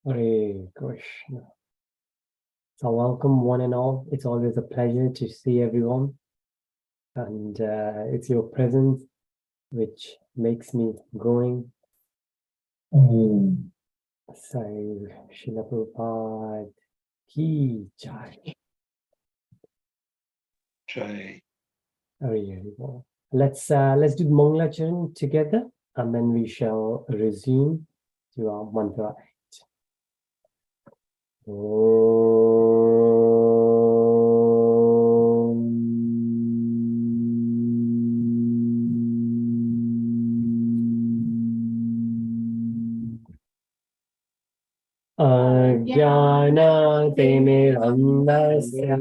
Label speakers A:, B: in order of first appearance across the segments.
A: Hare Krishna. So welcome one and all. It's always a pleasure to see everyone. And it's your presence which makes me going. So, Srila Prabhupada ki jai.
B: Jai.
A: Very well. Let's do Mangalacharan together, and then we shall resume to our mantra. Ajnanatimidandasya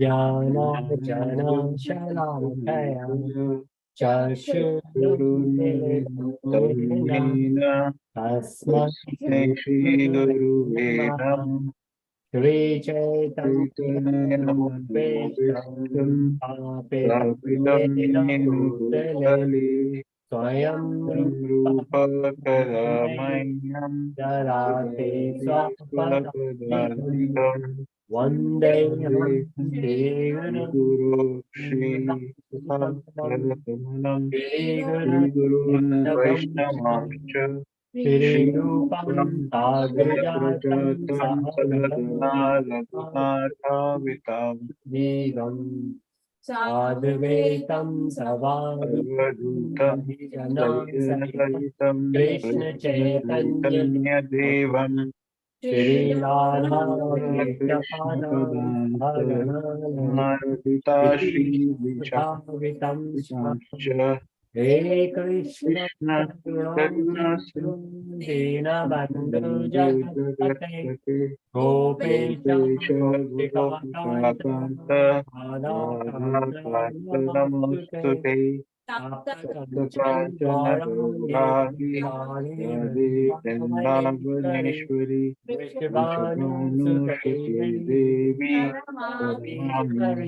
A: jnanajnanशलाकया चक्षुरुन्मिलितं तस्मै श्रीगुरुवे नमः। श्रीचैतन्यमनोभीष्टं स्थापितं येन भूतले स्वयं रूप कदा मह्यं ददाति स्वपदान्तिकं वन्देऽहं श्रीगुरुं
B: श्रीगुरून् वैष्णवांश्च
A: श्रीरूपं साग्रजातं
B: सहगणा रघुनाथावितं
A: साधुवेतं
B: सर्वदूतं
A: सहितं कृष्ण चैतन्य
B: चैतन्यदेवं पिता श्रीविशाखांश्च
A: हे कृष्ण
B: करुणा
A: दीनबन्धु जगत्पते गोपेश
B: गोपिकान्त राधाकान्त नमोस्तुते सप्तकाञ्चन गौराङ्गी राधे वृन्दावनेश्वरी वृषभानुसुते देवी प्रणमामि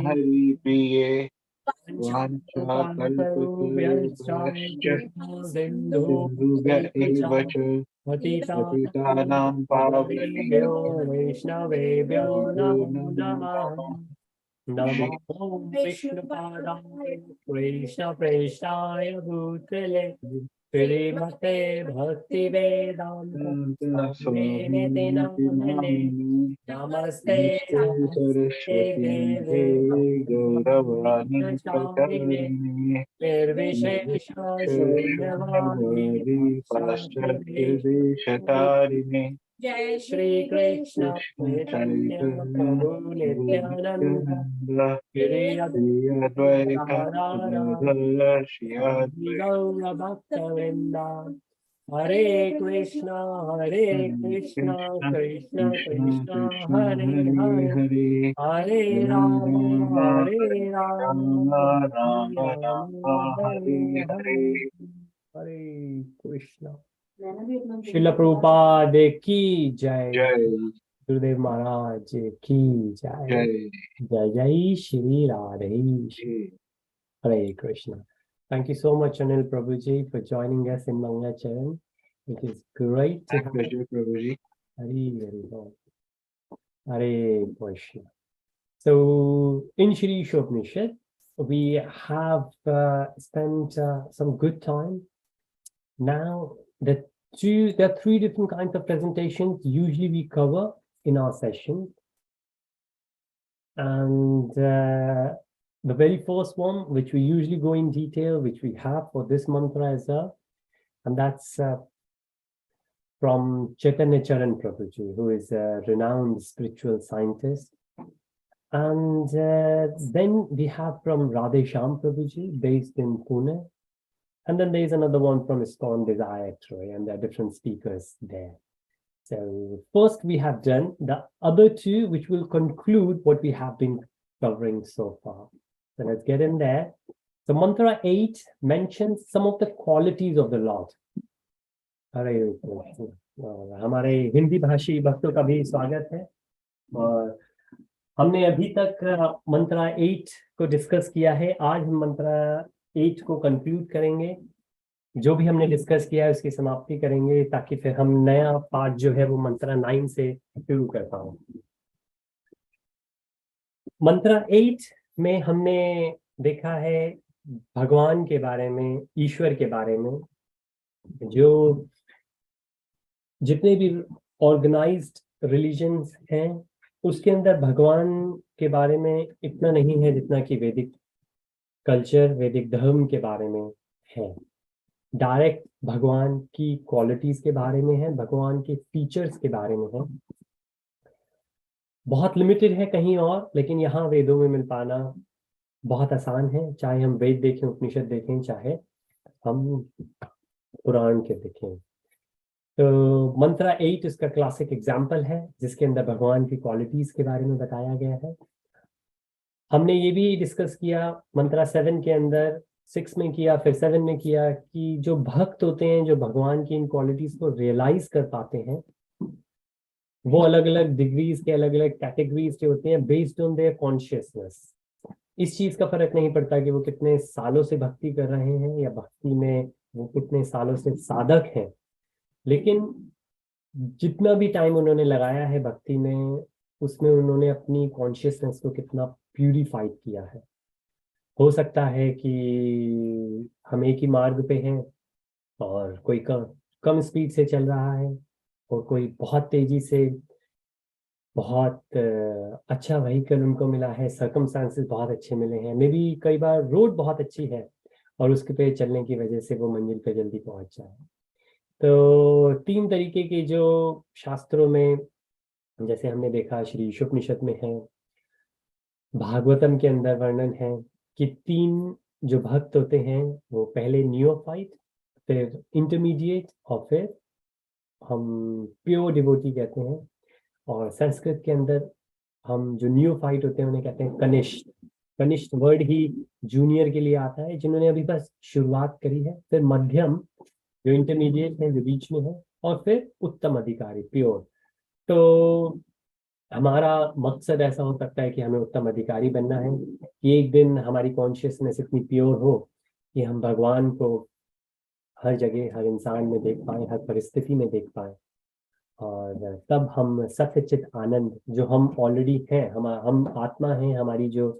B: हरिप्रिये वाञ्छाकल्पतरुभ्यश्च सिन्धुभ्य एव च पतितानां पावनेभ्यो
A: वैष्णवेभ्यो नमो नमः। नमो विष्णुपादाय कृष्णप्रेष्ठाय भूतले श्रीमते भक्तिवेदान्त स्वामिने नमस्ते
B: सरस्वती देवी गौरवाणी प्रचारिणे
A: निर्विशेष शून्यवादी
B: पाश्चात्य देशतारिणे
A: जय श्री कृष्ण चैतन्य प्रभु नित्यानंद श्री
B: अद्वैत
A: गौर भक्तवृंद हरे कृष्णा कृष्ण कृष्ण हरे हरे हरे राम राम हरे हरे हरे कृष्णा। श्रील प्रभुपाद की जय। गुरुदेव महाराज की जय। जय जय Shri Radhe. Hare Krishna. Thank you so much, Anil Prabhuji, for joining us in Mangalacharan. It is great to have you,
B: Prabhuji.
A: Hare Krishna. So, in Shri Īśopaniṣad, we have spent some good time. Now, there are three different kinds of presentations usually we cover in our session. And the very first one, which we usually go in detail, which we have for this mantra as well, and that's from Chaitanya Charan Prabhuji, who is a renowned spiritual scientist. And then we have from Radhe Shyam Prabhuji, based in Pune. And then there's another one from ISKCON Desire Troy, and there are different speakers there. So first we have done the other two, which will conclude what we have been covering so far. So let's get in there. So mantra 8 mentions some of the qualities of the Lord. हरे हमारे हिंदी भाषी भक्तों का भी स्वागत है। और हमने अभी तक मंत्रा 8 को डिस्कस किया है। आज हम मंत्रा 8 को कंक्लूड करेंगे। जो भी हमने डिस्कस किया है उसकी समाप्ति करेंगे, ताकि फिर हम नया पार्ट जो है वो मंत्रा 9 से शुरू कर पाए। मंत्रा 8 में हमने देखा है भगवान के बारे में, ईश्वर के बारे में। जो जितने भी ऑर्गेनाइज्ड रिलीजन्स हैं उसके अंदर भगवान के बारे में इतना नहीं है जितना कि वैदिक कल्चर, वैदिक धर्म के बारे में है। डायरेक्ट भगवान की क्वालिटीज के बारे में है, भगवान के फीचर्स के बारे में है। बहुत लिमिटेड है कहीं और, लेकिन यहाँ वेदों में मिल पाना बहुत आसान है। चाहे हम वेद देखें, उपनिषद देखें, चाहे हम पुराण के देखें। तो मंत्रा 8 इसका क्लासिक एग्जाम्पल है, जिसके अंदर भगवान की क्वालिटीज के बारे में बताया गया है। हमने ये भी डिस्कस किया मंत्रा 7 के अंदर, 6 में किया, फिर 7 में किया, कि जो भक्त होते हैं, जो भगवान की इन क्वालिटीज को रियलाइज कर पाते हैं, वो अलग अलग डिग्रीज के, अलग अलग कैटेगरीज के होते हैं, बेस्ड ऑन देयर कॉन्शियसनेस। इस चीज का फर्क नहीं पड़ता कि वो कितने सालों से भक्ति कर रहे हैं या भक्ति में वो कितने सालों से साधक हैं, लेकिन जितना भी टाइम उन्होंने लगाया है भक्ति में, उसमें उन्होंने अपनी कॉन्शियसनेस को कितना प्यूरिफाइड किया है। हो सकता है कि हम एक ही मार्ग पे हैं और कोई कम स्पीड से चल रहा है, और कोई बहुत तेजी से, बहुत अच्छा व्हीकल उनको मिला है, सर्कमस्टांसेस बहुत अच्छे मिले हैं, मे बी कई बार रोड बहुत अच्छी है और उसके पे चलने की वजह से वो मंजिल पे जल्दी पहुंच जाए। तो 3 तरीके के जो शास्त्रों में, जैसे हमने देखा श्री ईशोपनिषद में है, भागवतम के अंदर वर्णन है कि 3 जो भक्त होते हैं, वो पहले नियोफाइट, फिर इंटरमीडिएट, और फिर हम प्योर डिवोटी कहते हैं। और संस्कृत के अंदर हम जो न्यूफाइट होते हैं उन्हें कहते हैं कनिष्ठ। कनिष्ठ वर्ड ही जूनियर के लिए आता है, जिन्होंने अभी बस शुरुआत करी है। फिर मध्यम, जो इंटरमीडिएट है, जो बीच में है, और फिर उत्तम अधिकारी, प्योर। तो हमारा मकसद ऐसा हो सकता है कि हमें उत्तम अधिकारी बनना है, कि एक दिन हमारी कॉन्शियसनेस इतनी प्योर हो कि हम भगवान को हर जगह, हर इंसान में देख पाए, हर परिस्थिति में देख पाए। और तब हम सत्यचित आनंद, जो हम ऑलरेडी हैं, हम आत्मा हैं, हमारी जो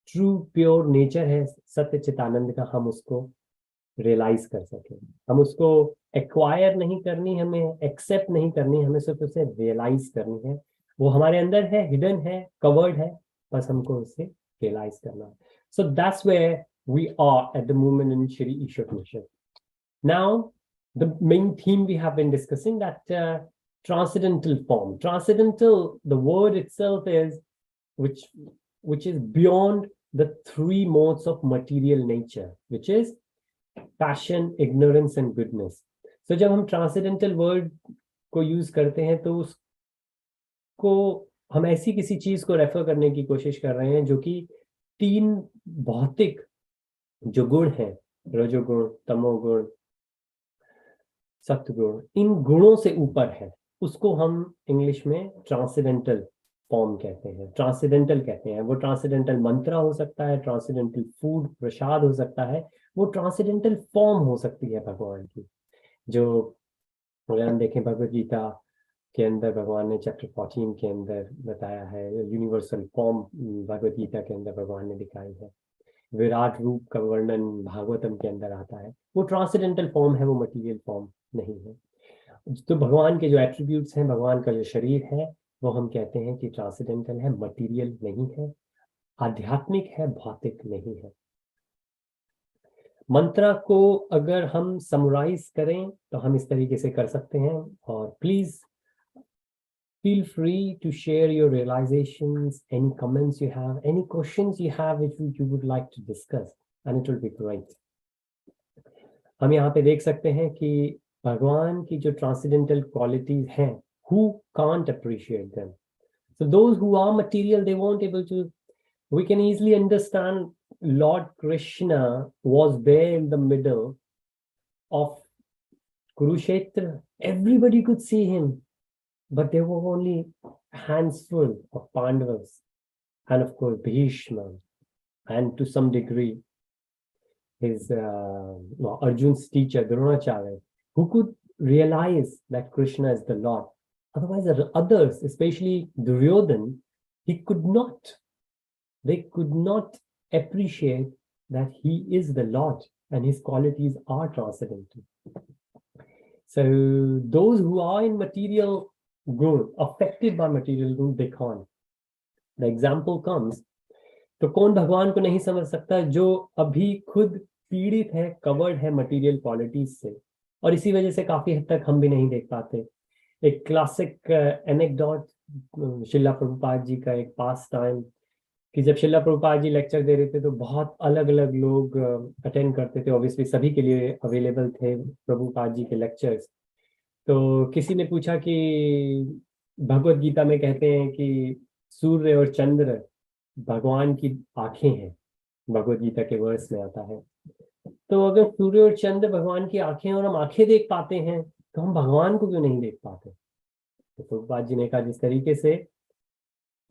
A: ट्रू प्योर नेचर है सत्यचित आनंद का, हम उसको रियलाइज कर सकें। हम उसको एक्वायर नहीं करनी, हमें एक्सेप्ट नहीं करनी, हमें सिर्फ उसे रियलाइज करनी है। वो हमारे अंदर है, हिडन है, कवर्ड है, बस हमको उसे रियलाइज करना है। So that's where we are at the moment in Shri Ishopanishad. Now, the main theme we have been discussing, that transcendental form. Transcendental, the word itself is which is beyond the 3 modes of material nature, which is passion, ignorance and goodness. So जब हम transcendental word को use करते हैं तो उसको हम ऐसी किसी चीज को रेफर करने की कोशिश कर रहे हैं जो कि 3 भौतिक जो गुण हैं, रजोगुण, तमोगुण, सत्गुण, इन गुणों से ऊपर है। उसको हम इंग्लिश में ट्रांसेंडेंटल फॉर्म कहते हैं, ट्रांसेंडेंटल कहते हैं। वो ट्रांसेंडेंटल मंत्र हो सकता है, ट्रांसेंडेंटल फूड, प्रसाद हो सकता है, वो ट्रांसेंडेंटल फॉर्म हो सकती है भगवान की। जो अगर हम देखें भगवत गीता के अंदर, भगवान ने चैप्टर 14 के अंदर बताया है, यूनिवर्सल फॉर्म भगवत गीता के अंदर भगवान ने दिखाई है। विराट रूप का वर्णन भागवतम के अंदर आता है। वो ट्रांसेंडेंटल फॉर्म है, वो मटेरियल फॉर्म नहीं है। तो भगवान के जो एट्रीब्यूट्स हैं, भगवान का जो शरीर है, वो हम कहते हैं कि ट्रांसेंडेंटल है, मटेरियल नहीं है, आध्यात्मिक है, भौतिक नहीं है। मंत्र को अगर हम समराइज करें तो हम इस तरीके से कर सकते हैं। और please feel free to share your realizations, any comments you have, any questions you have which you would like to discuss, and it will be great. हम यहाँ पे देख सकते हैं कि भगवान की जो ट्रांसेंडेंटल क्वालिटीज हैं, who can't appreciate them? So those who are material, they won't able to. We can easily understand Lord Krishna was there in the middle of Kurukshetra. Everybody could see him, but there were only handful of Pandavas, and of course Bhishma, and to some degree his Arjun's teacher, Dronacharya, who could realize that Krishna is the Lord. Otherwise, the others, especially Duryodhan, he could not. They could not appreciate that he is the Lord and his qualities are transcendental. So those who are in material growth, affected by material growth, they can't. The example comes, तो कौन भगवान को नहीं समझ सकता जो अभी खुद पीड़ित है, कवर्ड है मटेरियल क्वालिटीज से, और इसी वजह से काफी हद तक हम भी नहीं देख पाते. एक क्लासिक एनेक्डोट शिला प्रभुपाद जी का एक पास टाइम, कि जब शिला प्रभुपाद जी लेक्चर दे रहे थे तो बहुत अलग अलग लोग अटेंड करते थे. ऑब्वियसली सभी के लिए अवेलेबल थे प्रभुपाद जी के लेक्चर्स. तो किसी ने पूछा कि भगवत गीता में कहते हैं कि सूर्य और चंद्र भगवान की आंखें हैं, भगवत गीता के वर्स में आता है. तो अगर सूर्य और चंद्र भगवान की आंखें और हम आंखें देख पाते हैं, तो हम भगवान को क्यों नहीं देख पाते? तो प्रभुपाद जी ने कहा, जिस तरीके से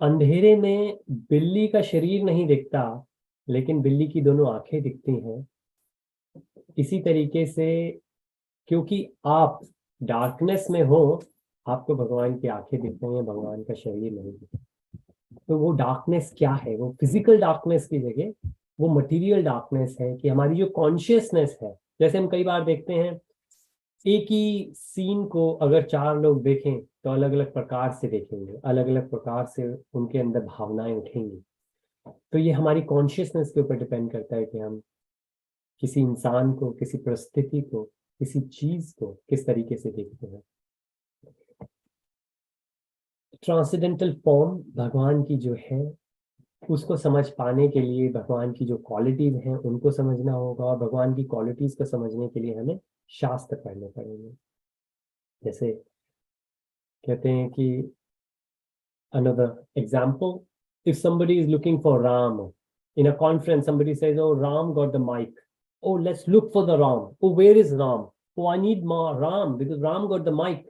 A: अंधेरे में बिल्ली का शरीर नहीं दिखता लेकिन बिल्ली की दोनों आंखें दिखती हैं, इसी तरीके से क्योंकि आप डार्कनेस में हो, आपको भगवान की आंखें दिखती हैं, भगवान का शरीर नहीं दिखता. तो वो डार्कनेस क्या है? वो फिजिकल डार्कनेस की जगह वो मटेरियल डार्कनेस है कि हमारी जो कॉन्शियसनेस है. जैसे हम कई बार देखते हैं, एक ही सीन को अगर 4 लोग देखें तो अलग अलग प्रकार से देखेंगे, अलग अलग प्रकार से उनके अंदर भावनाएं उठेंगी. तो ये हमारी कॉन्शियसनेस के ऊपर डिपेंड करता है कि हम किसी इंसान को, किसी परिस्थिति को, किसी चीज को किस तरीके से देखते हैं. ट्रांसेंडेंटल फॉर्म भगवान की जो है, उसको समझ पाने के लिए भगवान की जो क्वालिटीज हैं उनको समझना होगा, और भगवान की क्वालिटीज को समझने के लिए हमें शास्त्र पढ़ने पड़ेंगे. जैसे कहते हैं कि another example, if somebody is looking for Ram in a conference, somebody says, oh, Ram got the mic, oh, let's look for the Ram, oh, where is Ram, oh, I need more Ram because Ram got the mic.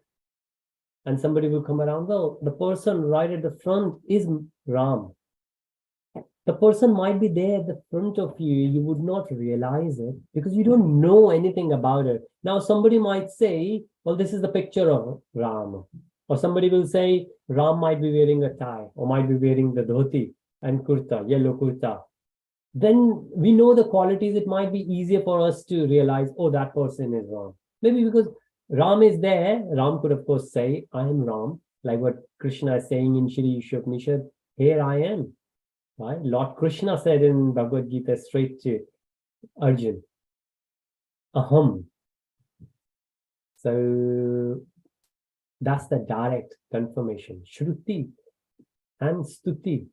A: And somebody will come around, well, the person right at the front is Ram. The person might be there at the front of you, you would not realize it because you don't know anything about it. Now somebody might say, well, this is the picture of Ram. Or somebody will say, Ram might be wearing a tie or might be wearing the dhoti and kurta, yellow kurta. Then we know the qualities, it might be easier for us to realize, oh, that person is Ram. Maybe because Ram is there, Ram could of course say, I am Ram, like what Krishna is saying in Shri Īśopaniṣad, here I am. Right? Lord Krishna said in Bhagavad Gita straight to Arjun, Aham. So that's the direct confirmation, Shruti and Stuti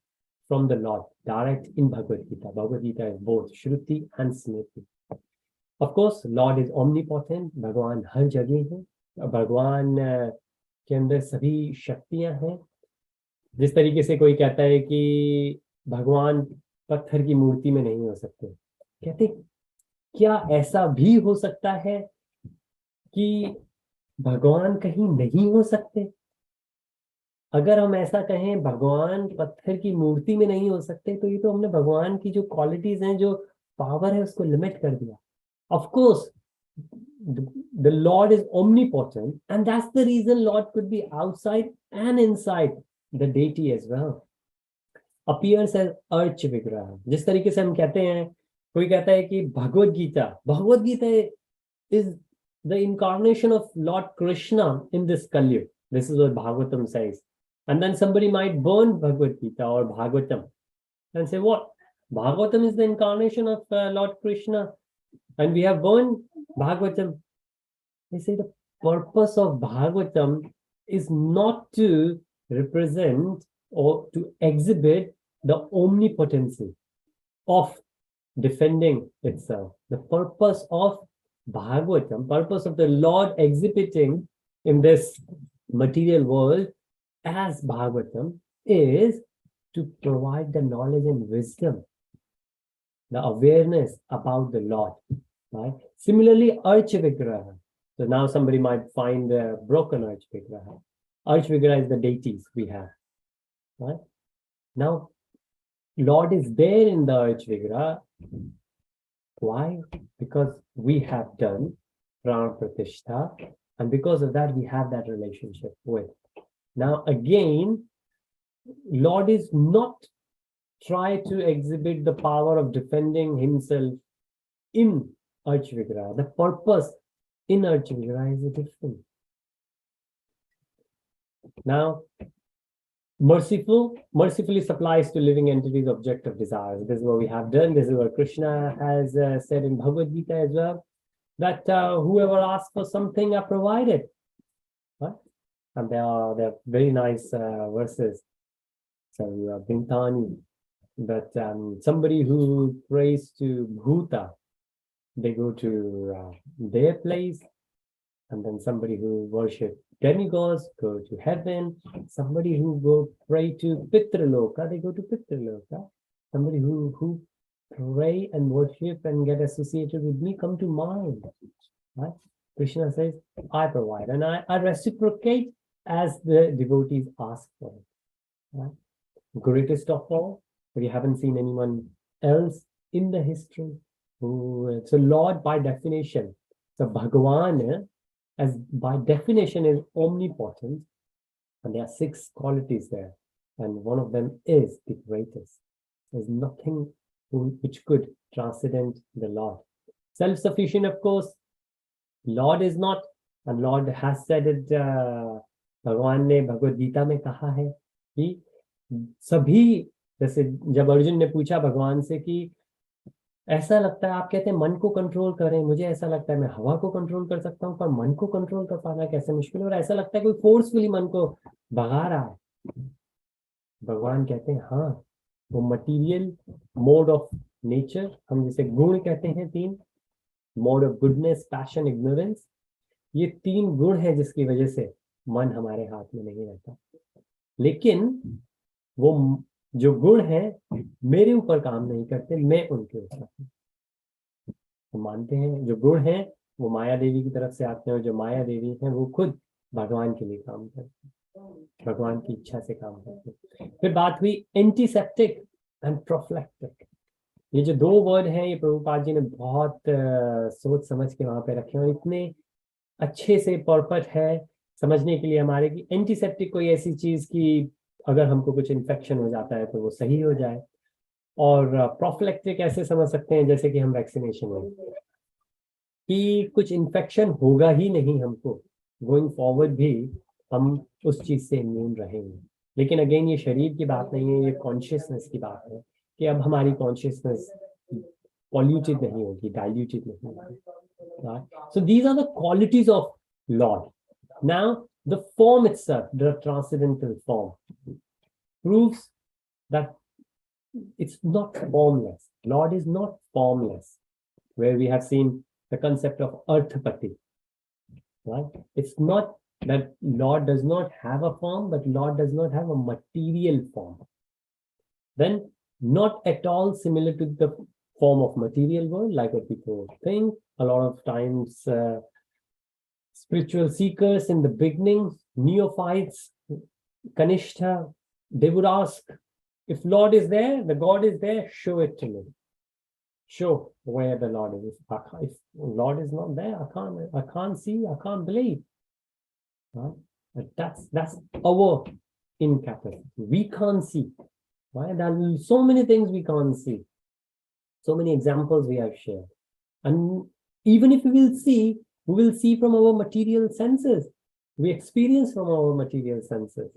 A: from the Lord, direct in Bhagavad Gita. Bhagavad Gita is both Shruti and Smriti. Of course, Lord is omnipotent, Bhagwan har jagah hai, Bhagwan के अंदर सभी शक्तियां हैं. जिस तरीके से कोई कहता है कि भगवान पत्थर की मूर्ति में नहीं हो सकते, कहते क्या ऐसा भी हो सकता है कि भगवान कहीं नहीं हो सकते? अगर हम ऐसा कहें भगवान पत्थर की मूर्ति में नहीं हो सकते, तो ये तो हमने भगवान की जो क्वालिटीज हैं, जो पावर है, उसको लिमिट कर दिया. Of course the Lord is omnipotent, and that's the reason Lord could be outside and inside the deity as well. Appears as arch vigraha. जिस तरीके से हम कहते हैं, कोई कहता है कि Bhagavad Gita is the incarnation of Lord Krishna in this Kali. This is what Bhagavatam says. And then somebody might burn Bhagavad Gita or Bhagavatam and say, what? Bhagavatam is the incarnation of Lord Krishna and we have burned Bhagavatam. They say the purpose of Bhagavatam is not to represent or to exhibit the omnipotency of defending itself. The purpose of Bhagavatam, purpose of the Lord exhibiting in this material world as Bhagavatam is to provide the knowledge and wisdom, the awareness about the Lord. Right? Similarly, Arch Vigraha. So now somebody might find a broken Arch Vigraha. Arch Vigraha is the deities we have. Right? Now, Lord is there in the Arch Vigraha, Why? Because we have done Prana Pratishtha, and because of that, we have that relationship with. Now, again, Lord is not try to exhibit the power of defending himself in Arch Vigraha. The purpose in Arch Vigraha is different. Now, mercifully supplies to living entities object of desires. This is what we have done. This is what Krishna has said in Bhagavad Gita as well, that whoever asks for something are provided. Right? And there are very nice verses. So Bintani, that somebody who prays to Bhuta, they go to their place, and then somebody who worships demigods go to heaven. Somebody who go pray to Pitraloka, they go to Pitraloka. Somebody who pray and worship and get associated with me come to mine. Right? Krishna says, I provide, and I reciprocate as the devotees ask for it. Right? Greatest of all, we haven't seen anyone else in the history who, so Lord by definition, so Bhagavan as by definition is omnipotent, and there are 6 qualities there, and one of them is the greatest. There's nothing which could transcend the Lord. Self-sufficient, of course, Lord is not, and Lord has said it, भगवान ने भगवद गीता में कहा है कि सभी, जैसे जब अर्जुन ने पूछा भगवान से कि ऐसा लगता है, आप कहते हैं मन को कंट्रोल करें, मुझे ऐसा लगता है मैं हवा को कंट्रोल कर सकता हूँ, पर मन को कंट्रोल कर पाना कैसे मुश्किल है, और ऐसा लगता है कोई फोर्सफुली मन को भगा रहा है। भगवान कहते हैं हाँ, वो मटीरियल मोड ऑफ नेचर, हम जिसे गुण कहते हैं 3, mode of goodness, passion, ignorance, ये 3 गुण है जिसकी वजह से मन हमारे हाथ में नहीं रहता। लेकिन वो जो गुण है मेरे ऊपर काम नहीं करते, मैं उनके ऊपर। हम मानते हैं जो गुण है वो माया देवी की तरफ से आते हैं, और जो माया देवी है वो खुद भगवान के लिए काम करते हैं, भगवान की इच्छा से काम करते हैं। फिर बात हुई एंटीसेप्टिक एंड प्रोफिलैक्टिक। ये जो 2 वर्ड हैं, ये प्रभुपाद जी ने बहुत सोच समझ के वहां पे रखे हैं, और इतने अच्छे से परफेक्ट है समझने के लिए हमारे की एंटीसेप्टिक कोई ऐसी चीज की अगर हमको कुछ इन्फेक्शन हो जाता है तो वो सही हो जाए, और प्रोफिलैक्टिक ऐसे समझ सकते हैं जैसे कि हम वैक्सीनेशन हो कि कुछ इन्फेक्शन होगा ही नहीं हमको, गोइंग फॉरवर्ड भी हम उस चीज से इम्यून रहेंगे। लेकिन अगेन ये शरीर की बात नहीं है, ये कॉन्शियसनेस की बात है कि अब हमारी कॉन्शियसनेस पॉल्यूटेड नहीं होगी, डाइल्यूटेड नहीं होगी। So these are the qualities of Lord. Now, the form itself, the transcendental form, proves that it's not formless. Lord is not formless, where we have seen the concept of Arthapati. Right? It's not that Lord does not have a form, but Lord does not have a material form. Then, not at all similar to the form of material world, like what people think. A lot of times, spiritual seekers in the beginning, neophytes, Kanishta, they would ask, if Lord is there, the God is there, show it to me. Show where the Lord is. If Lord is not there, I can't see, I can't believe. Right? That's our incapacity. We can't see. Right? There are so many things we can't see. So many examples we have shared. And even if we will see, we will see from our material senses. We experience from our material senses.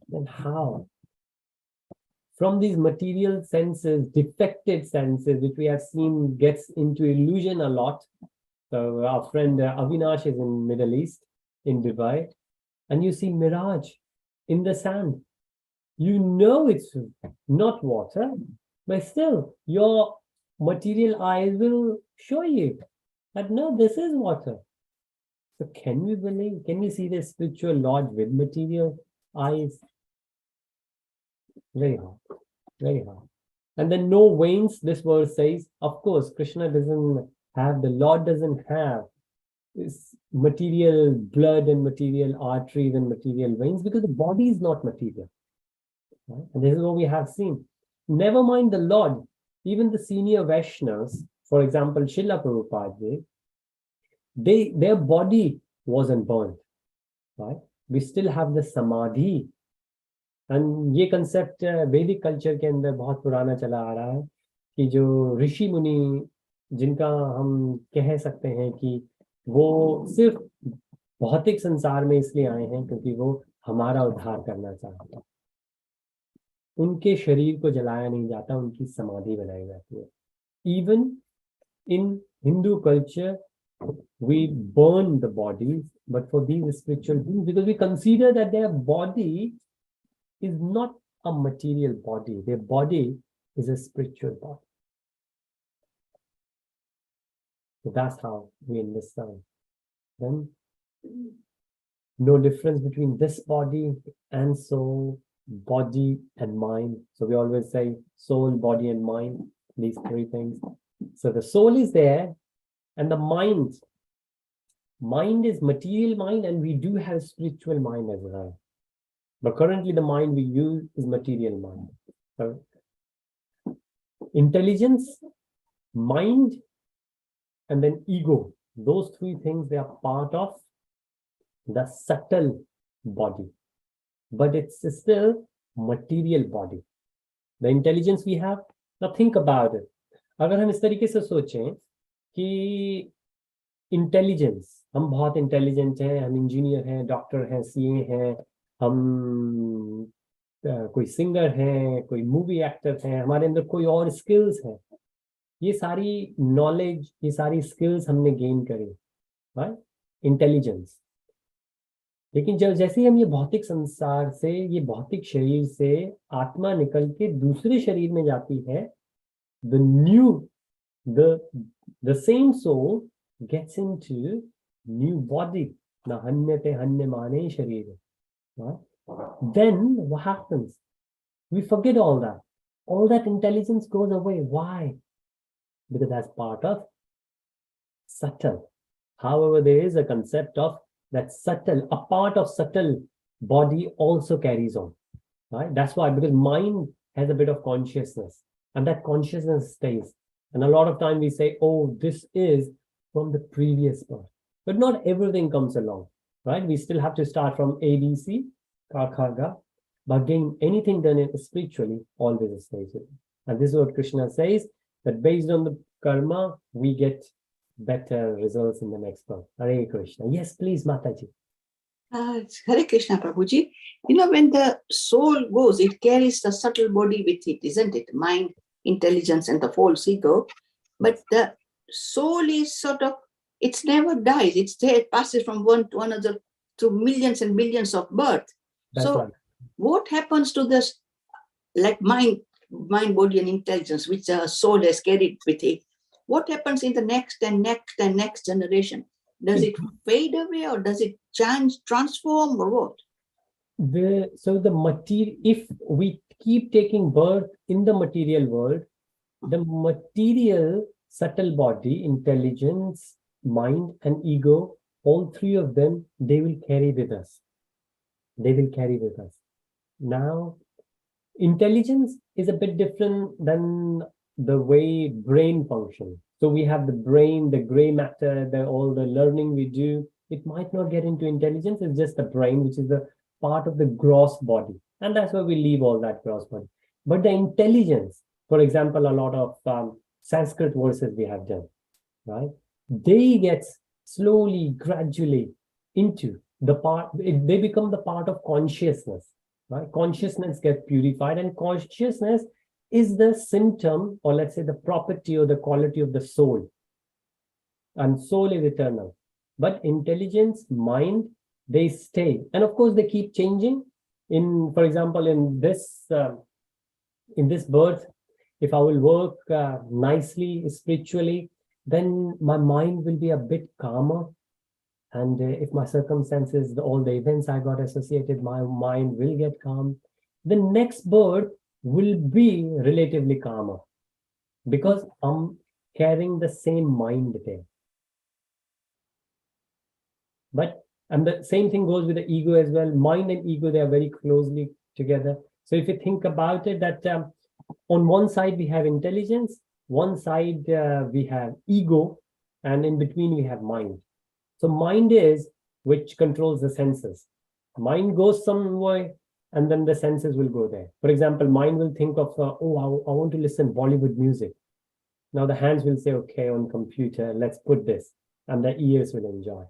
A: Then how? From these material senses, defective senses, which we have seen gets into illusion a lot. So our friend Avinash is in Middle East, in Dubai, and you see mirage in the sand. You know it's not water, but still your material eyes will show you that no, this is water. So can we believe, can we see the spiritual Lord with material eyes? Very hard, very hard. And then no veins, this verse says, of course, Krishna doesn't have, the Lord doesn't have this material blood and material arteries and material veins, because the body is not material. Right? And this is what we have seen. Never mind the Lord, even the senior Vaishnavas, For example, Srila Prabhupada, their body wasn't burnt, right? We still have the samadhi. And ये concept वैदिक culture के अंदर बहुत पुराना चला आ रहा है कि जो ऋषि मुनि जिनका हम कह सकते हैं कि वो सिर्फ भौतिक संसार में इसलिए आए हैं क्योंकि वो हमारा उद्धार करना चाहते हैं, उनके शरीर को जलाया नहीं जाता, उनकी समाधि बनाई जाती है. Even in Hindu culture, we burn the bodies, but for these spiritual beings, because we consider that their body is not a material body, their body is a spiritual body. So that's how we understand. Then, no difference between this body and soul, body and mind. So we always say soul, body, and mind, these three things. So the soul is there, and the mind is material mind, and we do have spiritual mind as well. But currently the mind we use is material mind. So intelligence, mind, and then ego. Those three things, they are part of the subtle body. But it's still material body. The intelligence we have, now think about it. अगर हम इस तरीके से सोचें कि intelligence, हम बहुत intelligent हैं, हम इंजीनियर हैं, डॉक्टर हैं, सीए हैं, हम कोई सिंगर हैं, कोई मूवी एक्टर हैं, हमारे अंदर कोई और स्किल्स हैं, ये सारी नॉलेज, ये सारी स्किल्स हमने गेन करी, राइट, इंटेलिजेंस. लेकिन जब जैसे ही हम ये भौतिक संसार से, ये भौतिक शरीर से आत्मा निकल के दूसरे शरीर में जाती है, the same soul gets into new body. Na hanyate hanyamane sharira. Right? Then what happens? We forget all that. All that intelligence goes away. Why? Because that's part of subtle. However, there is a concept of that subtle, a part of subtle body also carries on. Right? That's why, because mind has a bit of consciousness, and that consciousness stays. And a lot of time we say, oh, this is from the previous birth. But not everything comes along, right? We still have to start from ABC, Kakhaga, but getting anything done spiritually always stays with it. And this is what Krishna says, that based on the karma, we get better results in the next birth. Hare Krishna. Yes, please, Mataji.
C: Hare Krishna, Prabhuji. You know, when the soul goes, it carries the subtle body with it, isn't it? Mind, intelligence, and the false ego. But the soul is sort of, it never dies. It's there, it passes from one to another through millions and millions of births. So right. What happens to this, like mind, body, and intelligence, which the soul has carried with it? What happens in the next and next and next generation? Does it fade away, or does it change, transform, or what?
A: So the material, if we keep taking birth in the material world, the material subtle body, intelligence, mind, and ego, all three of them, they will carry with us. They will carry with us. Now, intelligence is a bit different than the way brain functions. So we have the brain, the gray matter, all the learning we do. It might not get into intelligence. It's just the brain, which is the part of the gross body. And that's why we leave all that gross body. But the intelligence, for example, a lot of Sanskrit verses we have done, right? They get slowly, gradually into the part, they become the part of consciousness, right? Consciousness gets purified, and consciousness is the symptom, or let's say the property or the quality of the soul. And soul is eternal. But intelligence, mind, they stay. And of course, they keep changing. For example, in this birth, if I will work nicely, spiritually, then my mind will be a bit calmer. And if my circumstances, all the events I got associated, my mind will get calm. The next birth will be relatively calmer because I'm carrying the same mind there. And the same thing goes with the ego as well. Mind and ego, they are very closely together. So if you think about it, that on one side we have intelligence, one side we have ego, and in between we have mind. So mind is which controls the senses. Mind goes some way, and then the senses will go there. For example, mind will think of, I want to listen Bollywood music. Now the hands will say, okay, on computer, let's put this, and the ears will enjoy.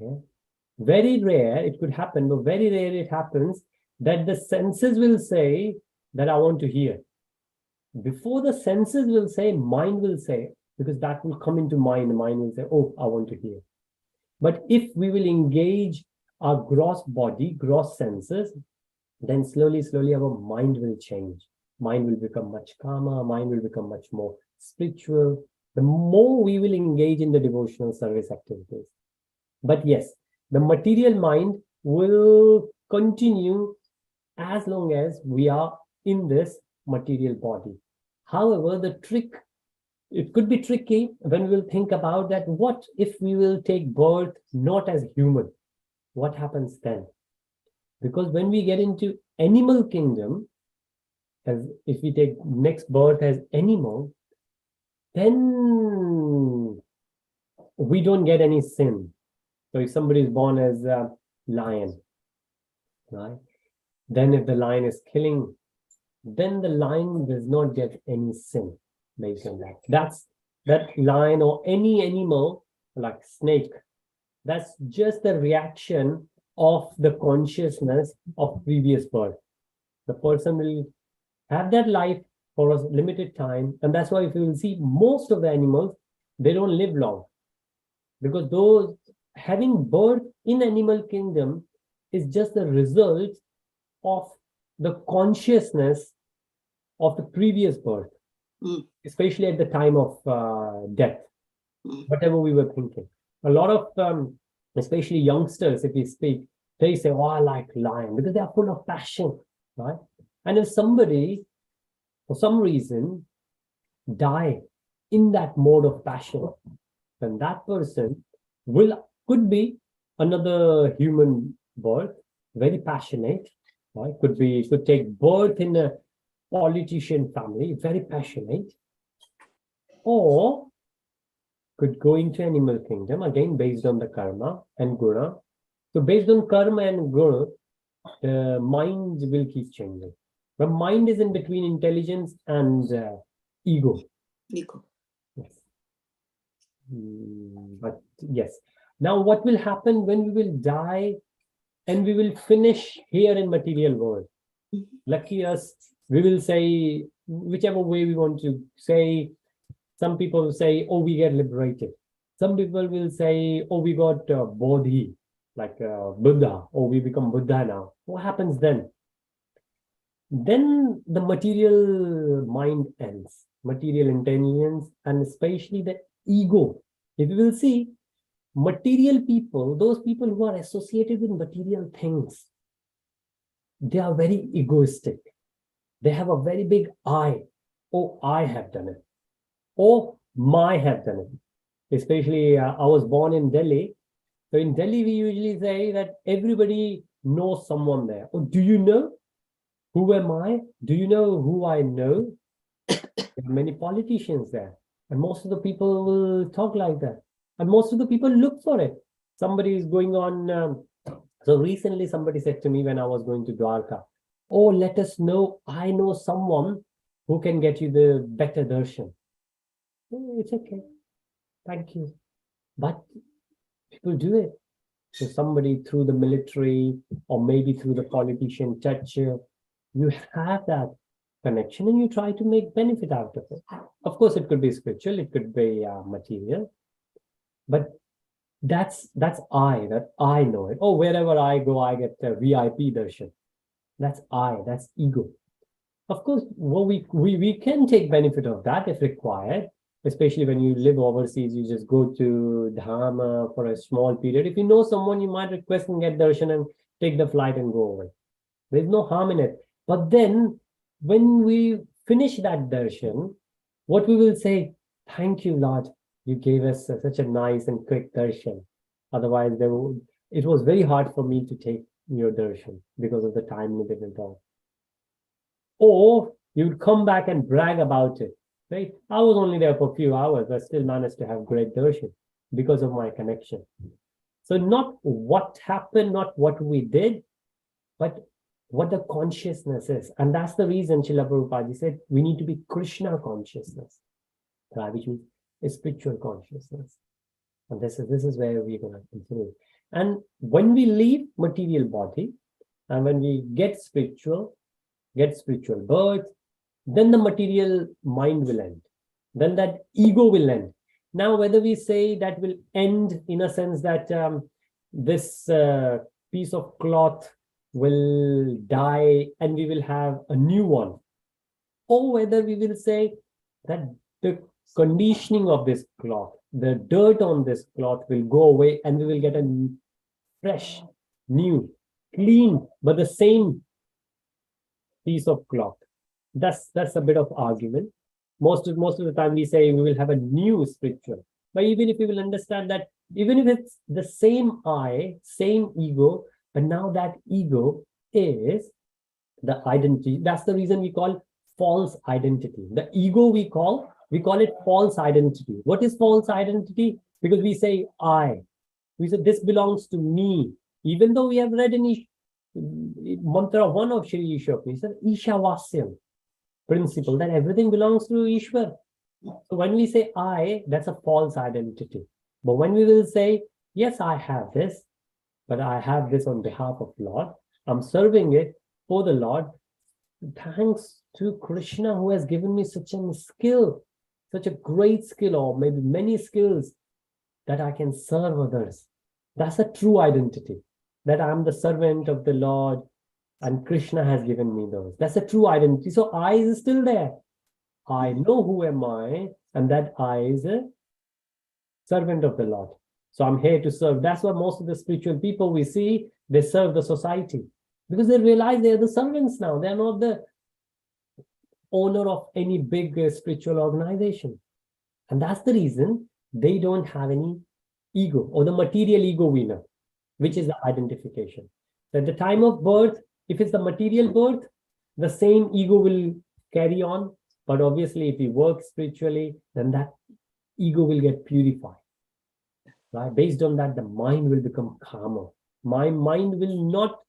A: Yeah. Very rare, it could happen, but very rare it happens that the senses will say that I want to hear. Before the senses will say, mind will say, because that will come into mind. Mind will say, oh, I want to hear. But if we will engage our gross body, gross senses, then slowly, slowly our mind will change. Mind will become much calmer. Mind will become much more spiritual. The more we will engage in the devotional service activities. But yes, the material mind will continue as long as we are in this material body. However, the trick, it could be tricky when we'll think about that. What if we will take birth not as human? What happens then? Because when we get into animal kingdom, as if we take next birth as animal, then we don't get any sin. So if somebody is born as a lion, right? Then if the lion is killing, then the lion does not get any sin based on that. That's that lion or any animal like snake. That's just the reaction of the consciousness of previous birth. The person will have that life for a limited time, and that's why if you will see most of the animals, they don't live long, because those having birth in animal kingdom is just the result of the consciousness of the previous birth, especially at the time of death, whatever we were thinking. A lot of, especially youngsters, if we speak, they say, oh, I like lion, because they are full of passion, right? And if somebody, for some reason, die in that mode of passion, then that person could be another human birth, very passionate, right? Could take birth in a politician family, very passionate, or could go into animal kingdom, again based on the karma and guna. So based on karma and guna, the mind will keep changing. But mind is in between intelligence and ego.
C: Ego.
A: Yes. But yes. Now what will happen when we will die and we will finish here in material world? Lucky us, we will say, whichever way we want to say. Some people will say, oh, we get liberated. Some people will say, oh, we got bodhi, like Buddha, or we become Buddha now. What happens then? Then the material mind ends, material intelligence, and especially the ego. If you will see, material people, those people who are associated with material things, they are very egoistic. They have a very big I. Oh, I have done it. Oh, my have done it. Especially, I was born in Delhi. So in Delhi, we usually say that everybody knows someone there. Oh, do you know? Who am I? Do you know who I know? There are many politicians there. And most of the people will talk like that. And most of the people look for it. Somebody is going on. So recently somebody said to me when I was going to Dwarka, oh, let us know. I know someone who can get you the better darshan. Oh, it's okay. Thank you. But people do it. So somebody through the military or maybe through the politician touch you have that connection and you try to make benefit out of it. Of course, it could be spiritual, it could be material, but that's that I know it. Oh, wherever I go, I get a VIP darshan. That's that's ego. Of course, well, we can take benefit of that if required, especially when you live overseas, you just go to Dham for a small period. If you know someone, you might request and get darshan and take the flight and go away. There's no harm in it. But then when we finish that darshan, what we will say, thank you, Lord, you gave us such a nice and quick darshan. Otherwise, it was very hard for me to take your darshan because of the time limit and all. Or you would come back and brag about it. right? I was only there for a few hours, but still managed to have great darshan because of my connection. So not what happened, not what we did, but what the consciousness is. And that's the reason Srila Prabhupada said we need to be Krishna consciousness, right? Which is a spiritual consciousness. And this is where we're going to continue. And when we leave material body, and when we get spiritual birth, then the material mind will end. Then that ego will end. Now, whether we say that will end in a sense that this piece of cloth will die and we will have a new one, or whether we will say that the conditioning of this cloth, the dirt on this cloth will go away and we will get a fresh, new, clean, but the same piece of cloth. That's a bit of argument. Most of the time we say we will have a new spiritual. But even if we will understand that, even if it's the same I, same ego, but now that ego is the identity. That's the reason we call false identity. The ego we call it false identity. What is false identity? Because we say I. We say this belongs to me. Even though we have read in mantra 1 of Shri Īśopaniṣad, Īśavasyam principle, that everything belongs to Ishwar. So when we say I, that's a false identity. But when we will say, yes, I have this, but I have this on behalf of Lord, I'm serving it for the Lord, thanks to Krishna who has given me such a skill, such a great skill, or maybe many skills, that I can serve others. That's a true identity, that I'm the servant of the Lord and Krishna has given me those. That's a true identity. So I is still there. I know who am I, and that I is a servant of the Lord. So I'm here to serve. That's why most of the spiritual people we see, they serve the society, because they realize they are the servants now. They're not the owner of any big spiritual organization. And that's the reason they don't have any ego, or the material ego we know, which is the identification. So at the time of birth, if it's the material birth, the same ego will carry on. But obviously, if we work spiritually, then that ego will get purified. Right? Based on that, the mind will become calmer. My mind will not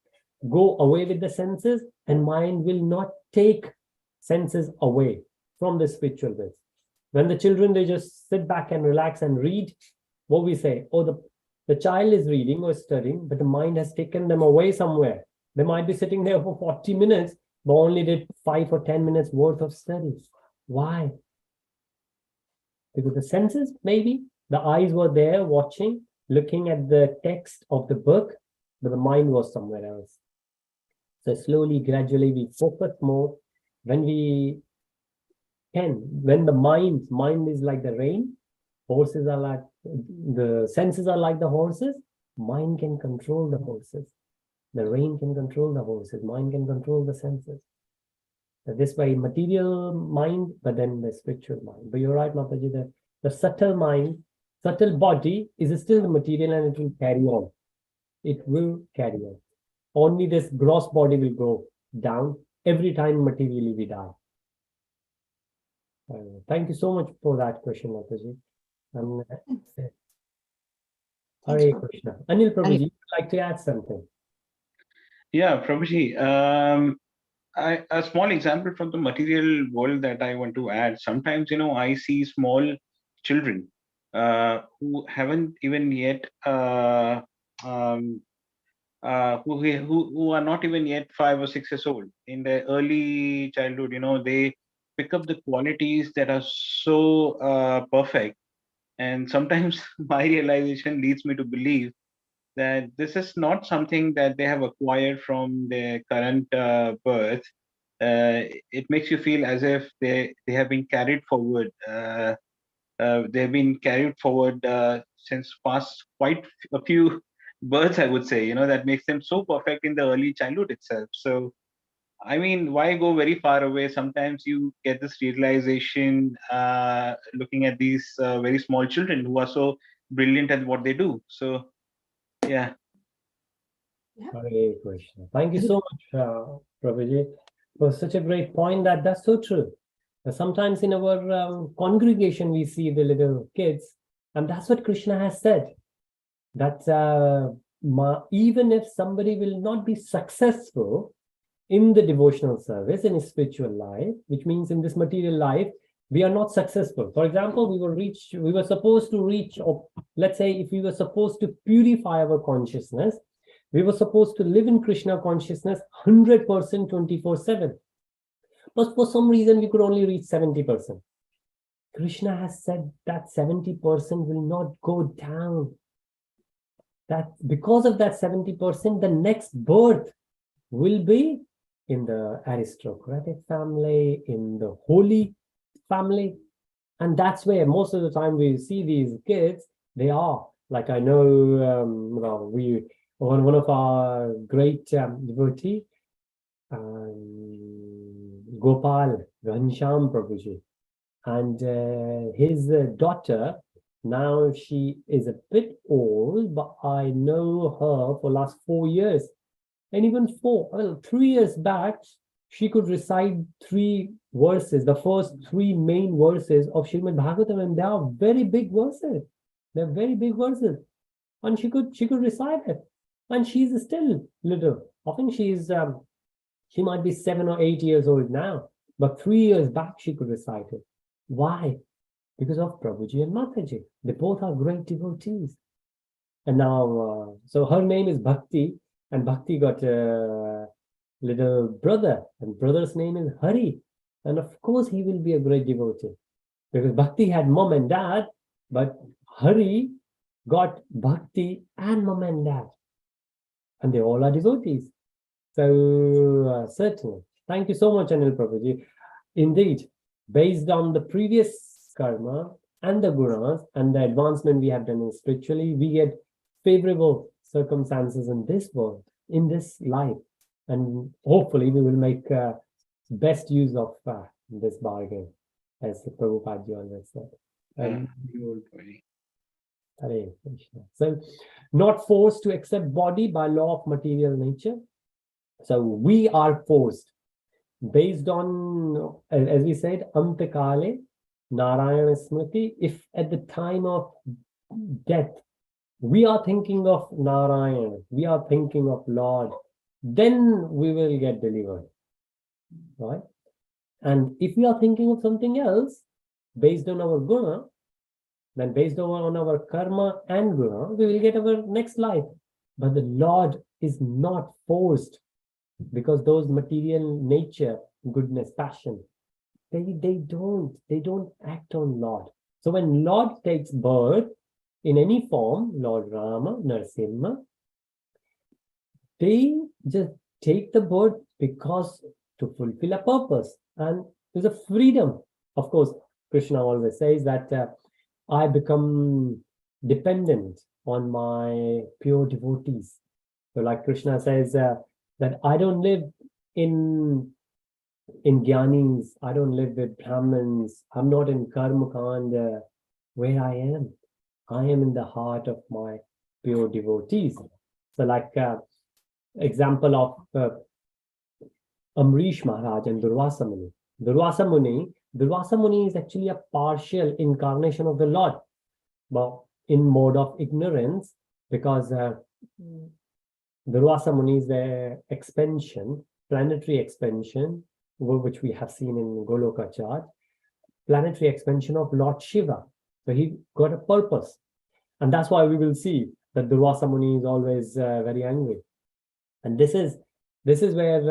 A: go away with the senses, and mind will not take senses away from the spiritual bit. When the children, they just sit back and relax and read, what we say, oh, the child is reading or studying, but the mind has taken them away somewhere. They might be sitting there for 40 minutes, but only did 5 or 10 minutes worth of study. Why? Because the senses, maybe, the eyes were there watching, looking at the text of the book, but the mind was somewhere else. So slowly, gradually, we focus more. When the mind is like the rain, horses are like, the senses are like the horses, mind can control the horses. The rain can control the horses, mind can control the senses. So this way, material mind, but then the spiritual mind. But you're right, Mataji, the subtle mind, subtle body is still the material, and it will carry on. It will carry on. Only this gross body will go down every time materially we die. Thank you so much for that question, Mataji. Hare Krishna. Anil Prabhuji, would you like to add something?
B: Yeah, Prabhuji, a small example from the material world that I want to add. Sometimes, I see small children who haven't even yet, who are not even yet 5 or 6 years old. In their early childhood, they pick up the qualities that are so perfect. And sometimes my realization leads me to believe that this is not something that they have acquired from their current birth. It makes you feel as if they have been carried forward. They've been carried forward since past quite a few births, I would say. That makes them so perfect in the early childhood itself. So, I mean, why go very far away? Sometimes you get this realization looking at these very small children who are so brilliant at what they do. So, yeah.
A: Hare Krishna. Thank you so much, Prabhuji, for such a great point. That's so true. Sometimes in our congregation, we see the little kids, and that's what Krishna has said, that even if somebody will not be successful in the devotional service, in his spiritual life, which means in this material life, we are not successful. For example, we were supposed to reach, or let's say if we were supposed to purify our consciousness, we were supposed to live in Krishna consciousness 100% 24/7. But for some reason, we could only reach 70%. Krishna has said that 70% will not go down. That because of that 70%, the next birth will be in the aristocratic family, in the holy family. And that's where most of the time we see these kids, they are, like I know, one of our great devotee, Gopal Ghanshyam Prabhuji, and his daughter, now she is a bit old, but I know her for last 4 years. And even 3 years back, she could recite 3 verses, the first 3 main verses of Srimad Bhagavatam, and they are very big verses. They're very big verses. And she could recite it. And she's still little. I think she might be 7 or 8 years old now. But 3 years back, she could recite it. Why? Because of Prabhuji and Mataji. They both are great devotees. And now, so her name is Bhakti, and Bhakti got a little brother, and brother's name is Hari. And of course, he will be a great devotee. Because Bhakti had mom and dad, but Hari got Bhakti and mom and dad. And they all are devotees. So, certainly. Thank you so much, Anil Prabhuji. Indeed, based on the previous karma and the gunas and the advancement we have done in spiritually, we get favorable circumstances in this world, in this life. And hopefully we will make best use of this bargain, as Prabhupada always said. Hare Krishna. So, not forced to accept body by law of material nature. So we are forced, based on, as we said, Antakale, Narayana Smriti. If at the time of death, we are thinking of Narayana, we are thinking of Lord, then we will get delivered, right? And if we are thinking of something else, based on our guna, then based on our karma and guna, we will get our next life. But the Lord is not forced, because those material nature, goodness, passion, they don't act on Lord. So when Lord takes birth in any form, Lord Rama, Narasimha, they just take the birth because to fulfill a purpose, and there's a freedom. Of course, Krishna always says that I become dependent on my pure devotees. So like Krishna says that I don't live in Gyanis, I don't live with Brahmins, I'm not in Karma Kanda. Where I am in the heart of my pure devotees. So like example of Amrish Maharaj and Durvasa Muni. Durvasa Muni is actually a partial incarnation of the Lord, but in mode of ignorance, because Durvasa Muni is the expansion, planetary expansion, which we have seen in Goloka chart, planetary expansion of Lord Shiva. So he got a purpose. And that's why we will see that Durvasa Muni is always very angry. And this is where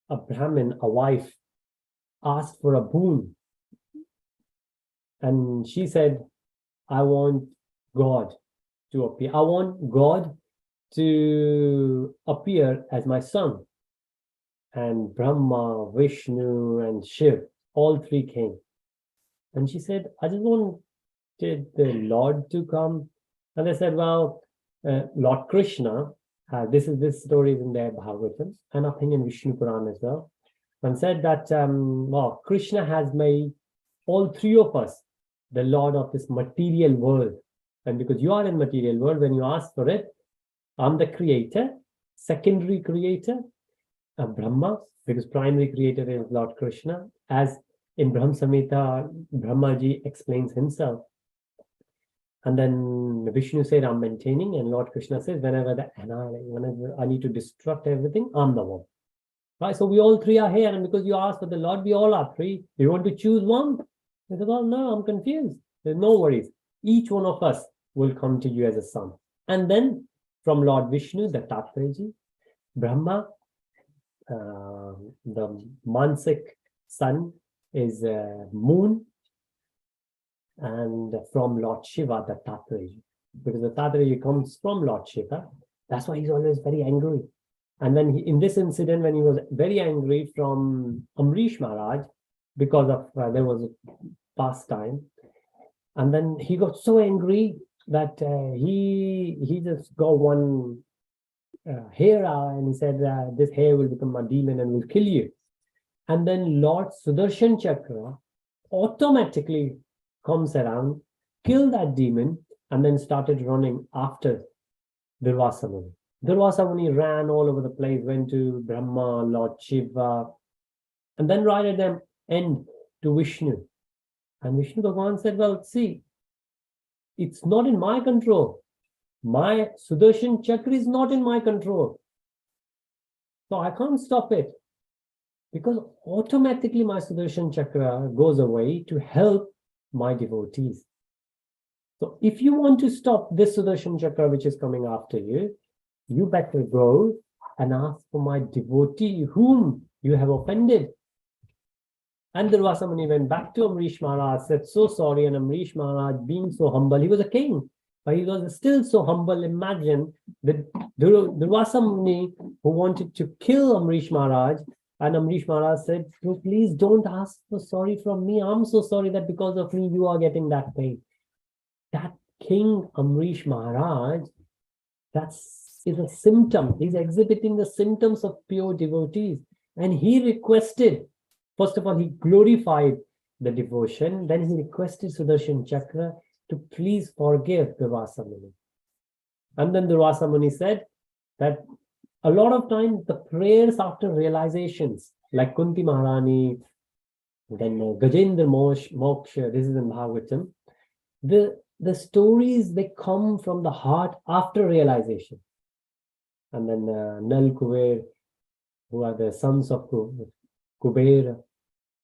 A: a Brahmin, a wife, asked for a boon. And she said, I want God to appear. I want God to appear as my son. And Brahma, Vishnu, and Shiv, all 3 came. And she said, I just wanted the Lord to come. And they said, well, Lord Krishna, this story is in their Bhagavatam, and I think in Vishnu Puran as well, and said that, well, Krishna has made all 3 of us the Lord of this material world. And because you are in material world, when you ask for it, I'm the creator, secondary creator, Brahma, because primary creator is Lord Krishna. As in Brahma Samhita, Brahmaji explains himself. And then Vishnu said, I'm maintaining, and Lord Krishna says, whenever I need to destruct everything, I'm the one. Right? So we all three are here, and because you asked for the Lord, we all are three. You want to choose one? He said, well, no, I'm confused. There's no worries. Each one of us will come to you as a son. And then from Lord Vishnu, the Tatraji, Brahma, the Mansik sun is moon, and from Lord Shiva, the Tatraji, because the Tatraji comes from Lord Shiva. That's why he's always very angry. And then in this incident, when he was very angry from Amrish Maharaj, because of there was a pastime, and then he got so angry that he just got one hair out, and he said, this hair will become a demon and will kill you. And then Lord Sudarshan Chakra automatically comes around, killed that demon, and then started running after Durvasa Muni. Durvasa Muni ran all over the place, went to Brahma, Lord Shiva, and then right at the end to Vishnu. And Vishnu Bhagavan said, well, see, it's not in my control. My Sudarshan Chakra is not in my control. So I can't stop it. Because automatically my Sudarshan Chakra goes away to help my devotees. So if you want to stop this Sudarshan Chakra which is coming after you, you better go and ask for my devotee whom you have offended. And Durvasa Muni went back to Amrish Maharaj, said, so sorry. And Amrish Maharaj, being so humble, he was a king, but he was still so humble. Imagine the Durvasa Muni who wanted to kill Amrish Maharaj, and Amrish Maharaj said, oh, please don't ask for sorry from me. I'm so sorry that because of me, you are getting that pain. That King Amrish Maharaj, is a symptom. He's exhibiting the symptoms of pure devotees. And he requested, first of all, he glorified the devotion. Then he requested Sudarshan Chakra to please forgive Durvasa Muni. And then Durvasa Muni said that a lot of times the prayers after realizations, like Kunti Maharani, then Gajendra Moksha, this is in Bhagavatam, the stories, they come from the heart after realization. And then Nal Kuber, who are the sons of Kubera,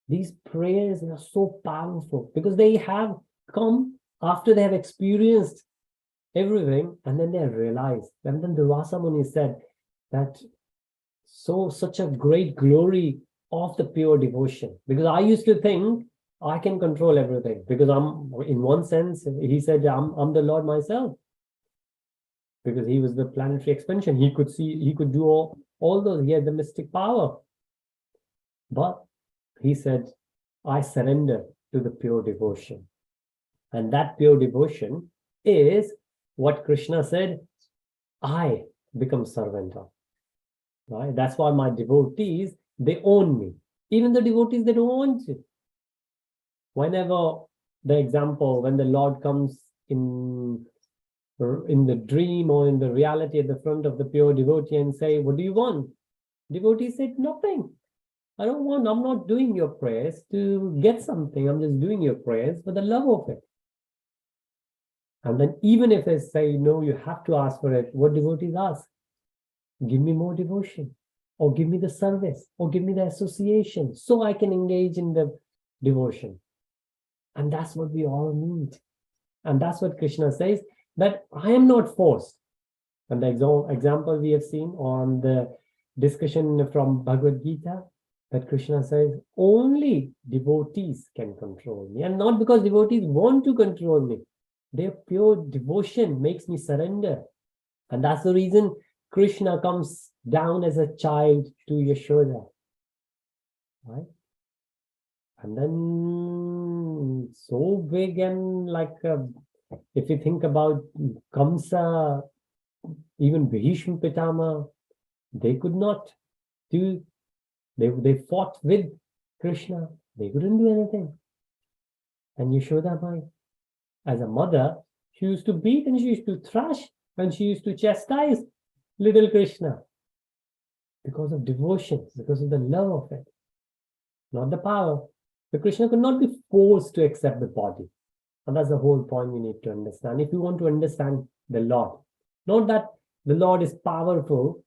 A: these prayers are so powerful because they have come after they have experienced everything, and then they realize. And then Durvasa Muni said that such a great glory of the pure devotion, because I used to think I can control everything, because I'm, in one sense, he said, I'm the Lord myself, because he was the planetary expansion. He could see, he could do all those, he had the mystic power. But he said, I surrender to the pure devotion. And that pure devotion is what Krishna said, I become servant of. Right? That's why my devotees, they own me. Even the devotees, they don't want it. Whenever the example, when the Lord comes in the dream or in the reality at the front of the pure devotee and say, what do you want? Devotee said, nothing. I don't want, I'm not doing your prayers to get something. I'm just doing your prayers for the love of it. And then even if they say, no, you have to ask for it, what devotees ask? Give me more devotion, or give me the service, or give me the association, so I can engage in the devotion. And that's what we all need. And that's what Krishna says, that I am not forced. And the example we have seen on the discussion from Bhagavad Gita, that Krishna says, only devotees can control me. And not because devotees want to control me. Their pure devotion makes me surrender. And that's the reason Krishna comes down as a child to Yashoda. Right? And then so big, and like if you think about Kamsa, even Bhishma Pitama, they could not do, they fought with Krishna, they couldn't do anything. And Yashoda Mai, as a mother, she used to beat and she used to thrash and she used to chastise little Krishna, because of devotion, because of the love of it, not the power. The Krishna could not be forced to accept the body. And that's the whole point we need to understand. If you want to understand the Lord, not that the Lord is powerful,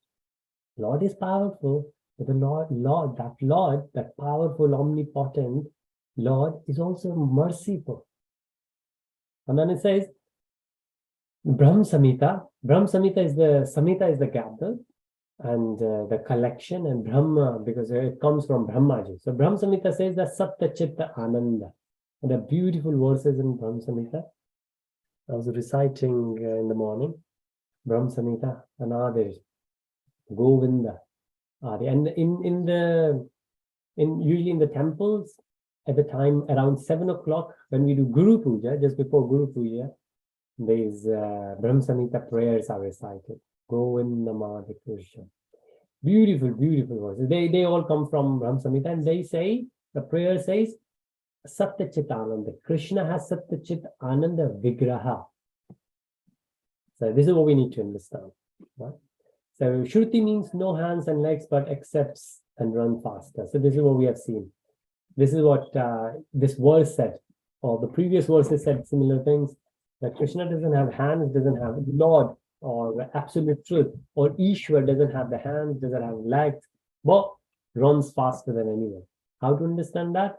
A: Lord is powerful, but the Lord, that powerful, omnipotent Lord is also merciful. And then it says, Brahm Samhita. Brahm Samhita is the gather and the collection, and Brahma, because it comes from Brahmaji. So Brahm Samhita says that Satya Chitta Ananda. And the beautiful verses in Brahm Samhita. I was reciting in the morning, Brahm Samhita, Anadir, Govinda, Adi. And usually in the temples, at the time around 7 o'clock, when we do Guru Puja, just before Guru Puja, these Brahm Samhita prayers are recited. Govinda Madhi Krishna. Beautiful, beautiful verses. They all come from Brahm Samhita, and they say, the prayer says, Satya Chit Ananda. Krishna has Satya Chit Ananda Vigraha. So this is what we need to understand. Right? So Shruti means no hands and legs, but accepts and run faster. So this is what we have seen. This is what this verse said, or the previous verses said similar things, that Krishna doesn't have hands, doesn't have Lord, or absolute truth, or Ishwar doesn't have the hands, doesn't have legs, but runs faster than anyone. How to understand that?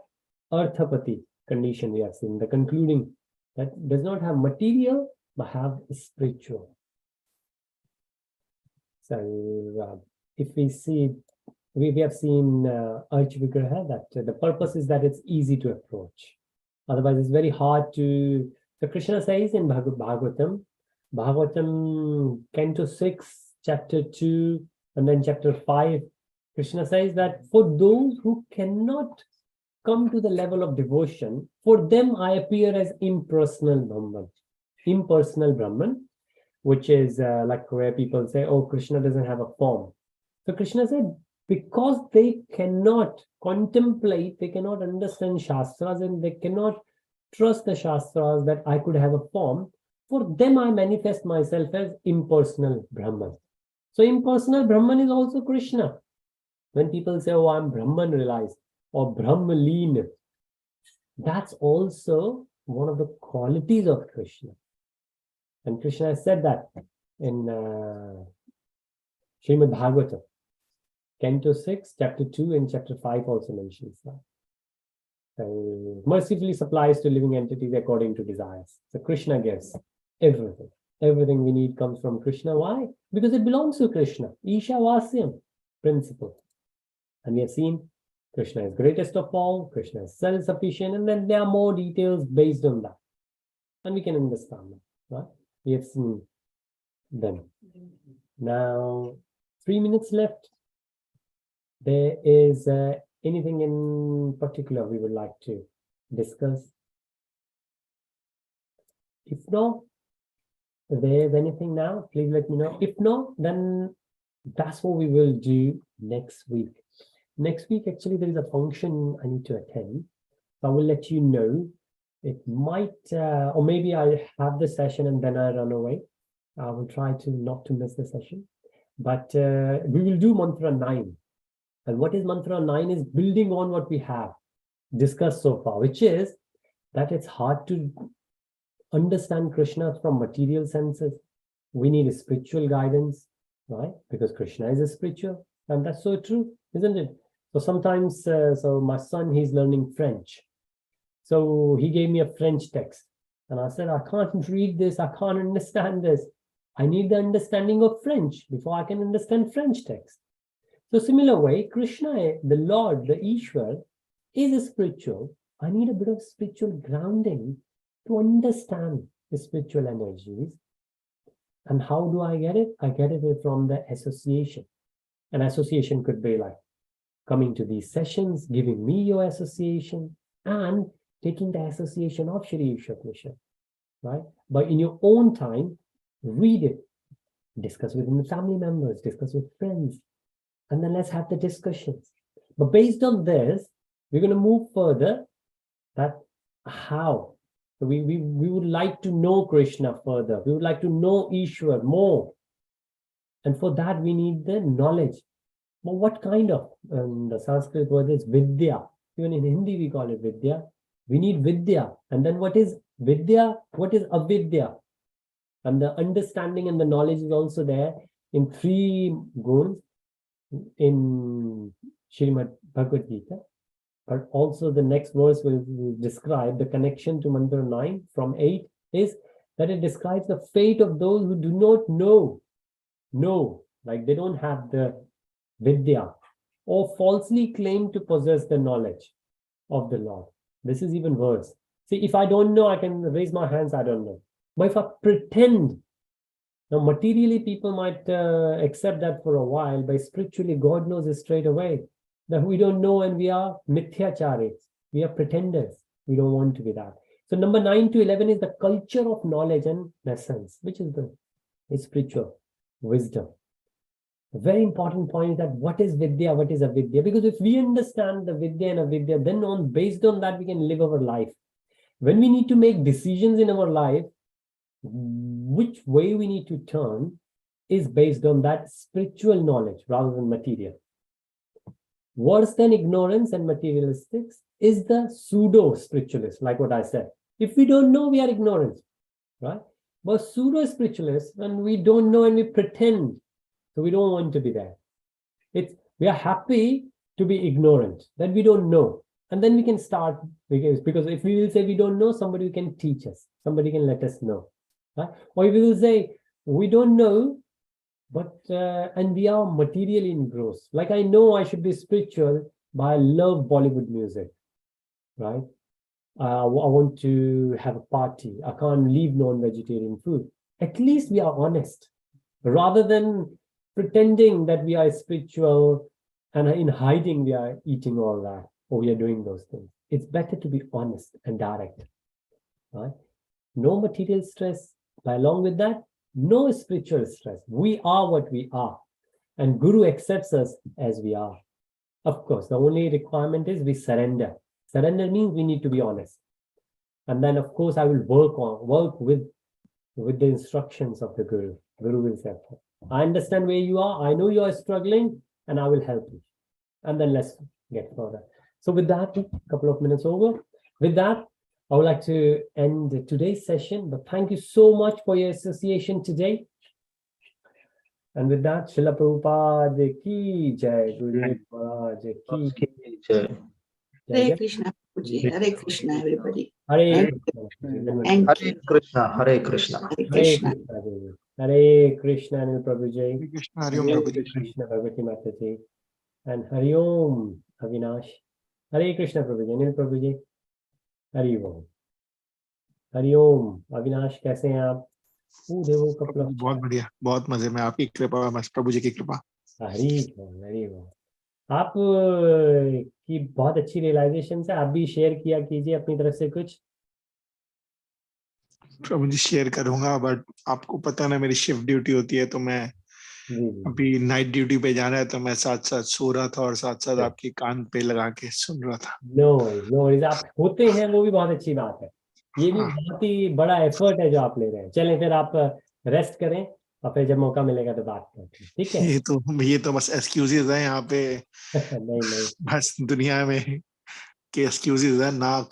A: Arthapati condition we have seen, the concluding, that does not have material, but have spiritual. So if we see, we have seen Arch Vigraha, that the purpose is that it's easy to approach. Otherwise, it's very hard to. So Krishna says in Bhagavatam, Canto 6, Chapter 2, and then Chapter 5, Krishna says that for those who cannot come to the level of devotion, for them I appear as impersonal Brahman. Impersonal Brahman, which is like where people say, oh, Krishna doesn't have a form. So Krishna said, because they cannot contemplate, they cannot understand Shastras, and they cannot trust the Shastras that I could have a form, for them I manifest myself as impersonal Brahman. So impersonal Brahman is also Krishna. When people say, oh, I'm Brahman realized, or Brahmaleen, that's also one of the qualities of Krishna. And Krishna has said that in Srimad Bhagavatam. Canto 6, Chapter 2, and Chapter 5 also mentions that. Mercifully supplies to living entities according to desires. So Krishna gives everything. Everything we need comes from Krishna. Why? Because it belongs to Krishna. Isha Vasyam principle. And we have seen Krishna is greatest of all, Krishna is self-sufficient, and then there are more details based on that. And we can understand that. Right? We have seen them. Now, 3 minutes left. There is anything in particular we would like to discuss? If not, if there's anything now, please let me know. If not, then that's what we will do next week. Next week, actually, there is a function I need to attend. So I will let you know. It might, or maybe I have the session and then I run away. I will try to not to miss the session. But we will do Mantra 9. And what is Mantra 9 is building on what we have discussed so far, which is that it's hard to understand Krishna from material senses. We need a spiritual guidance, right? Because Krishna is a spiritual, and that's so true, isn't it? So sometimes, so my son, he's learning French. So he gave me a French text. And I said, I can't read this. I can't understand this. I need the understanding of French before I can understand French text. So similar way, Krishna, the Lord, the Ishwar, is a spiritual. I need a bit of spiritual grounding to understand the spiritual energies. And how do I get it? I get it from the association. An association could be like coming to these sessions, giving me your association, and taking the association of Shri Īśopaniṣad, right? But in your own time, read it, discuss with the family members, discuss with friends, and then let's have the discussions. But based on this, we're going to move further. That how? So we would like to know Krishna further. We would like to know Ishwar more. And for that, we need the knowledge. But what kind of? The Sanskrit word is Vidya. Even in Hindi we call it Vidya. We need Vidya. And then what is Vidya? What is Avidya? And the understanding and the knowledge is also there in 3 guns in Srimad Bhagavad Gita. But also the next verse will describe the connection to mantra 9 from 8 is that it describes the fate of those who do not know, like they don't have the Vidya, or falsely claim to possess the knowledge of the Lord. This is even worse. See, if I don't know, I can raise my hands, I don't know. But if I pretend, now materially people might accept that for a while, but spiritually God knows it straight away that we don't know and we are mithyacharis, we are pretenders. We don't want to be that. So number 9 to 11 is the culture of knowledge and essence, which is the spiritual wisdom. A very important point is that what is Vidya, what is Avidya? Because if we understand the Vidya and Avidya, then based on that we can live our life. When we need to make decisions in our life, which way we need to turn is based on that spiritual knowledge rather than material. Worse than ignorance and materialistics is the pseudo-spiritualist, like what I said. If we don't know, we are ignorant, right? But pseudo-spiritualists, when we don't know and we pretend, so we don't want to be there. We are happy to be ignorant, that we don't know. And then we can start, because if we will say we don't know, somebody can teach us, somebody can let us know. Right? Or if we will say we don't know, but and we are materially engrossed. Like I know I should be spiritual, but I love Bollywood music, right? I want to have a party. I can't leave non-vegetarian food. At least we are honest, rather than pretending that we are spiritual and in hiding we are eating all that or we are doing those things. It's better to be honest and direct, right? No material stress, but along with that, no spiritual stress. We are what we are, and Guru accepts us as we are. Of course, the only requirement is we surrender. Surrender means we need to be honest. And then, of course, I will work with the instructions of the Guru. Guru will say, I understand where you are. I know you are struggling, and I will help you. And then let's get further. So with that, a couple of minutes over. With that, I would like to end today's session, but thank you so much for your association today. And with that, Srila Prabhupada ki jai, Gurudev Maharaj ki jai.
C: Hare Krishna, Prabhuji. Hare Krishna, everybody.
A: Hare
C: Krishna.
D: Hare Krishna.
C: Hare Krishna.
A: Hare Krishna, Anil Prabhuji.
E: Hare Krishna, Hari Om Prabhuji.
A: Hare Krishna, Bhagavati Mataji. And Hari Om, Avinash. Hare Krishna, Prabhuji. Anil Prabhuji. Hari Om. Hari Om, Avinash, कैसे हैं आप? देखो कपड़ा
E: बहुत बढ़िया, बहुत मजे में, आपकी कृपा, प्रभु जी की कृपा।
A: हरी बोल। आप की बहुत अच्छी रियलाइजेशन है, आप भी शेयर किया कीजिए अपनी तरफ से कुछ।
E: प्रभु जी शेयर करूंगा, बट आपको पता ना मेरी शिफ्ट ड्यूटी होती है, तो मैं अभी नाइट ड्यूटी पे जाना है, तो मैं साथ साथ सो रहा था और साथ साथ आपकी कान पे लगा के सुन रहा था।
A: नो वरीज, आप होते हैं वो भी बहुत अच्छी बात है। ये भी बहुत ही बड़ा एफर्ट है जो आप ले रहे हैं। चलें फिर आप रेस्ट करें और फिर जब मौका मिलेगा तो बात करते हैं, ठीक है?
E: ये तो बस एक्सक्यूजेज है यहाँ पे।
A: नहीं
E: बस दुनिया में के एक्सक्यूजेज है ना।